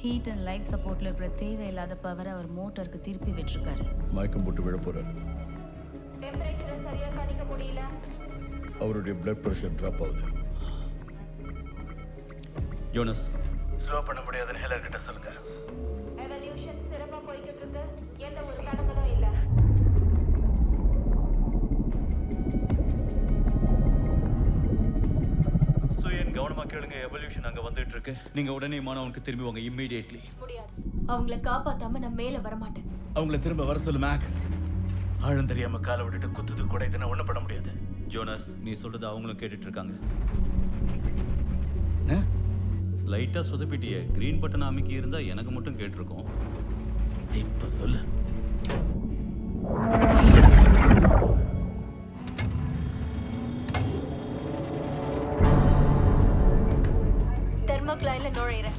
Heat and life சப்போர்ட்ல இருக்கிற தேவையில்லாத பவரை அவர் மோட்டருக்கு திருப்பி விட்டுருக்காரு. மயக்கம் போட்டு விழ போறாரு. டெம்பரேச்சரை சரியா கணிக்க முடியல. அவருடைய பிளட் பிரஷர் டிராப் ஆகுது. ஜோனஸ் ஸ்லோ பண்ண முடியாதுன்னு ஹெலர் கிட்ட சொல்லுங்க. எவல்யூஷன் சிறப்பா போய்கிட்டு இருக்கு. எந்த ஒரு தடங்களும் இல்ல. கவனமா கேளுங்க. எவல்யூஷன் அங்க வந்துட்டு இருக்கு. நீங்க உடனே மானவனுக்கு திரும்பி வாங்க இமிடியேட்லி. முடியாது. அவங்கள காப்பாத்தாம நான் மேல வர மாட்டேன். அவங்கள திரும்ப வர சொல்லு மேக். ஆழம் தெரியாம காலை விட்டுட்டு குத்துது கூட இதுனா ஒண்ணும் பண்ண முடியாது. ஜோனஸ் நீ சொல்றது அவங்களும் கேட்டுட்டு இருக்காங்க. லைட்டா சொதப்பிட்டிய. கிரீன் பட்டன் அமைக்கி இருந்தா எனக்கு மட்டும் கேட்டிருக்கோம். இப்ப சொல்லு. தெர்மோக்ளைன்ல நுழையிறேன்.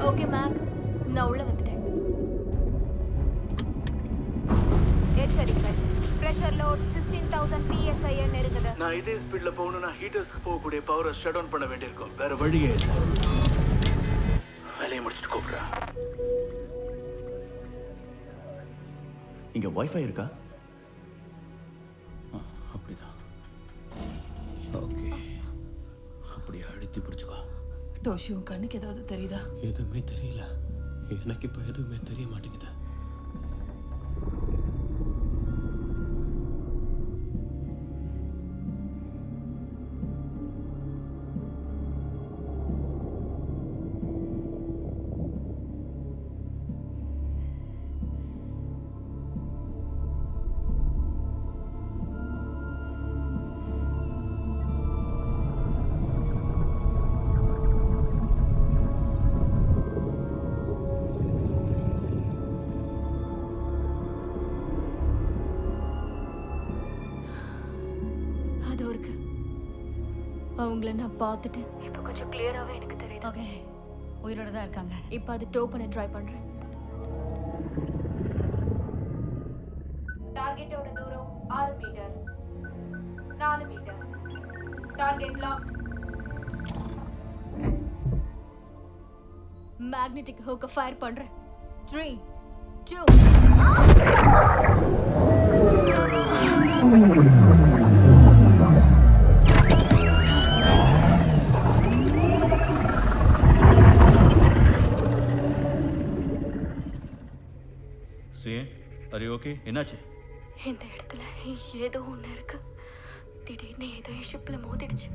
ஓகே மேக், நான் உள்ள வந்துட்டேன். எச்சரிக்கை, பிரஷர் லோட் 16000 psi நெருங்குது. நான் இதே ஸ்பீட்ல போகணும்னா ஹீட்டர்ஸ்க்கு போகக்கூடிய பவரை ஷட் டவுன் பண்ண வேண்டியிருக்கும். வேற வழியே இல்லை. வேலையை முடிச்சுட்டு கூப்பிடுறேன். இங்க வைஃபை இருக்கா? அப்படிதான். ஓகே, அப்படியே அழுத்தி பிடிச்சுக்கோ. டோஷி உன் கண்ணுக்கு ஏதாவது தெரியுதா? எதுவுமே தெரியல. எனக்கு இப்போ எதுவுமே தெரிய மாட்டேங்குது. அவங்கள நான் பார்த்துட்டேன். இப்போ கொஞ்சம் கிளியராகவே எனக்கு தெரியுது. ஓகே, உயிரோட தான் இருக்காங்க. இப்போ அது டோ பண்ண ட்ரை பண்றேன். டார்கெட்டோட தூரம் 6 metre, 4 metre. Target locked. Magnetic ஹூக்க ஃபயர் பண்றேன். 3 2 சுயன், are you okay? என்னாச்சு? இந்த இடத்துல ஏதோ ஒன்று இருக்கு. திடீர்னு ஏதோ ஷிப்ல மோதிடுச்சு.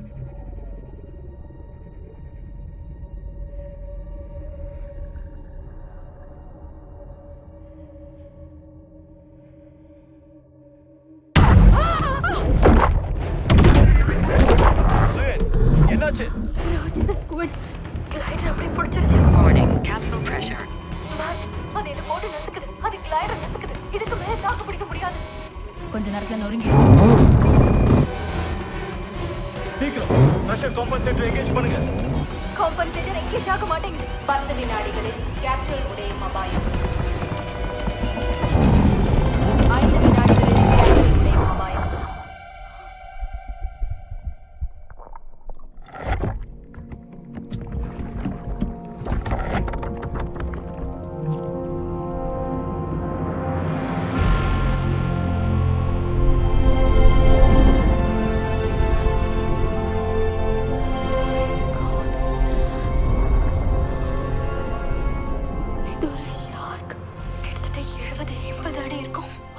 சுயன், என்னாச்சு? ராட்சச ஸ்குவிட் கிளைடர் அப்படியே பிடிச்சிருச்சு. Warning, capsule pressure. அது என்ன போட்டு நசுக்குது. அது கிளைடர் நசுக்குது. இதுக்கு மேல தாக்கு பிடிக்க முடியாது. கொஞ்ச நேரத்துல நொறுங்கி சீக்கிரம் பிரஷர் காம்பன்சேட்டர் எங்கேஜ் பண்ணுங்க. காம்பன்சேட்டர் எங்கேஜ் ஆக மாட்டேங்குது. 10 வினாடிகளில் கேப்சூல் உடையும் அபாயம். 5 வினாடிகளில் கேப்சூல் உடையும் அபாயம்.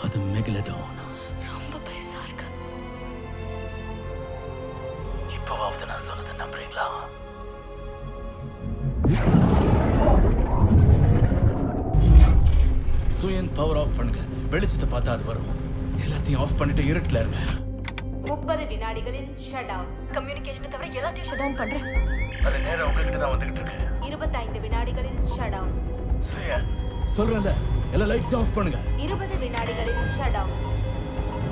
அது மெகலடான். ரொம்ப பெருசா இருக்கு. இப்போவாவது நான் சொன்னதை நம்புறீங்களா? சுயன் பவர் ஆஃப் பண்ணுங்க. வெளிச்சத்தை பார்த்தா அது வரும். எல்லாத்தையும் ஆஃப் பண்ணிட்டு இருட்டுல இருங்க. 30 வினாடிகளில் ஷட் டவுன். கம்யூனிகேஷனை தவிர எல்லாத்தையும் ஷட் டவுன் பண்றேன். அது நேரா உங்ககிட்ட தான் வந்துகிட்டு இருக்கு. 25 வினாடிகளில் ஷட் டவுன். சுயன் சொல்றேன்ல, எல்லா லைட்ஸையும் ஆஃப் பண்ணுங்க. 20 வினாடிகளில் ஷட் டவுன்.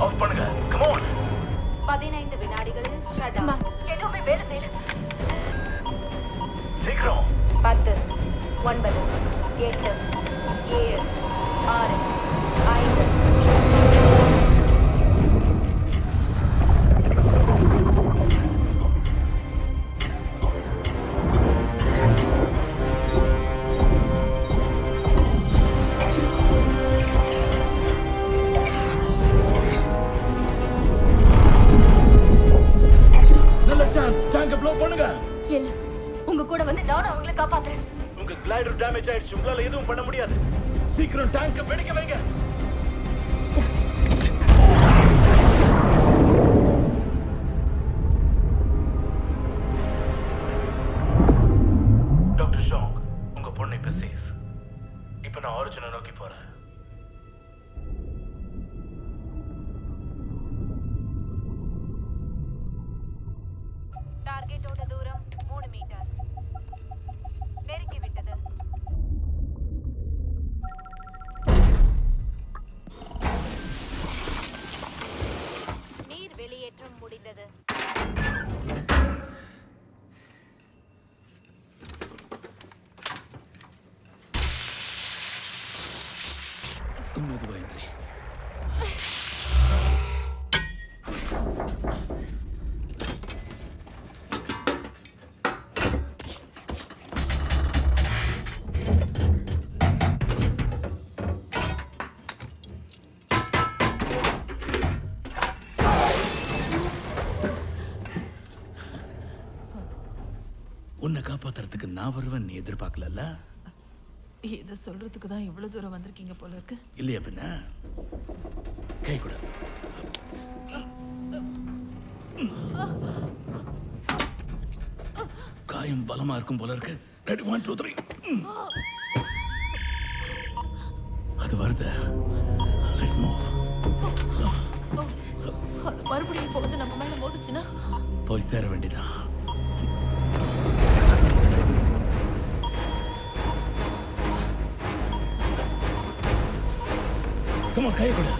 ஆஃப் பண்ணுங்க. Come on. 15 வினாடிகளில் ஷட் டவுன். எதுவுமே வேலை செய்யல. சீக்கிரம். 10 9 8 7 6 5 ஆயிடுச்சு. உங்களால எதுவும் பண்ண முடியாது. சீக்கிரம் டேங்க வெடிக்க வைங்க. டாக்டர் ஷாங், உங்க பொண்ணு இப்ப சேஃப். இப்ப நான் ஆரிஜினை நோக்கி போறேன். டார்கெட்டோட தூரம் 3 மீட்டர். நெருங்கி விட்டது. நீர் வெளியேற்றம் முடிந்தது. மெதுவா எந்திரி. உன்னை காப்பாத்துறதுக்கு நான் வருவேன் நீ எதிர்பார்க்கல. இதை சொல்றதுக்கு தான் இவ்வளவு தூரம் வந்திருக்கீங்க போல இருக்கு. இல்லையா பின்ன? கை கொடு. காயம் பலமா இருக்கும் போல இருக்கு. ரெடி 1 2 3. அது வருது. Let's move. அது மறுபடியும் இப்போ வந்து நம்ம மேல மோதிச்சுன்னா போய் சேர வேண்டியதான். Come on, கையை கொடு.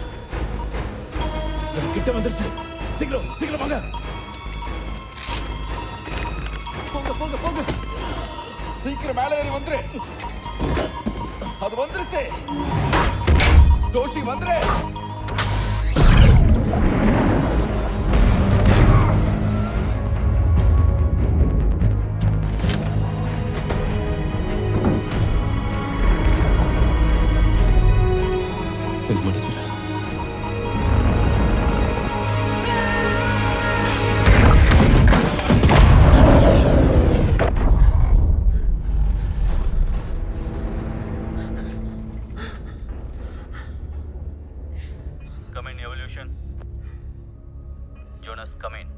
அது கிட்ட வந்துருச்சு. சீக்கிரம் சீக்கிரம் வாங்க. போங்க போங்க போங்க, சீக்கிரம் மேலே ஏறி வந்துரு. அது வந்துருச்சு. டோஷி வந்துரு. என்ன மன்னிச்சிடு. Come in, Evolution. Jonas, come in.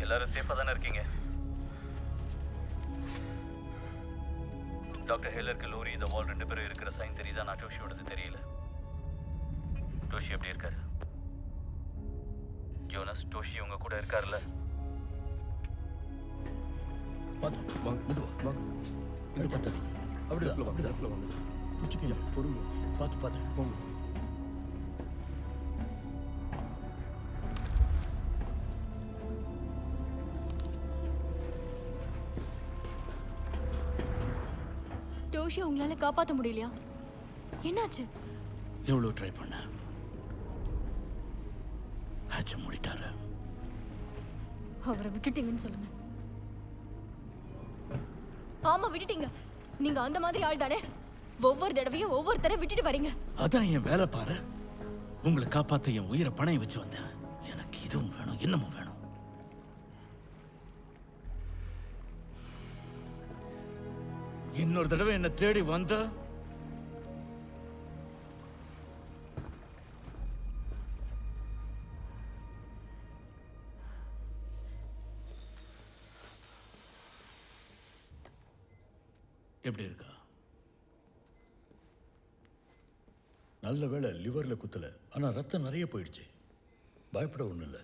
எல்லாரும் சேஃபா தானே இருக்கீங்க? டாக்டர் ஹெல்லருக்கு லோரி இந்த வால் 2 பேரும் இருக்கிற சைன் தெரியுதா? நான் டோஷியோடது தெரியல. டோஷி எப்படி இருக்காரு? ஜோனஸ், டோஷி உங்க கூட இருக்காருல்ல? பார்த்து வாங்க, மெதுவா வாங்க. இங்க தட்டாதீங்க. அப்படிதான் அப்படிதான். பிடிச்சிக்கங்க. பொறுங்க. பார்த்து பார்த்து போங்க. டோஷியை உங்களால காப்பாற்ற முடியலையா? என்னாச்சு? எவ்வளோ ட்ரை பண்ண, ஹேட்சை மூடிட்டாரு. அவரை விட்டுட்டீங்கன்னு சொல்லுங்க. ஆமா, விட்டுட்டீங்க. நீங்க அந்த மாதிரி ஆள் தானே? ஒவ்வொரு தடவையும் ஒவ்வொருத்தரை விட்டுட்டு வரீங்க. அதான் என் வேலை பாரு. உங்களை காப்பாத்த என் உயிரை பணையம் வச்சு வந்தேன். எனக்கு இதுவும் வேணும், இன்னமும் வேணும். இன்னொரு தடவை என்ன தேடி வந்த எப்படி இருக்கா? நல்ல வேளை லிவர்ல குத்தல. ஆனா ரத்தம் நிறைய போயிடுச்சு. பயப்பட ஒண்ணும் இல்லை.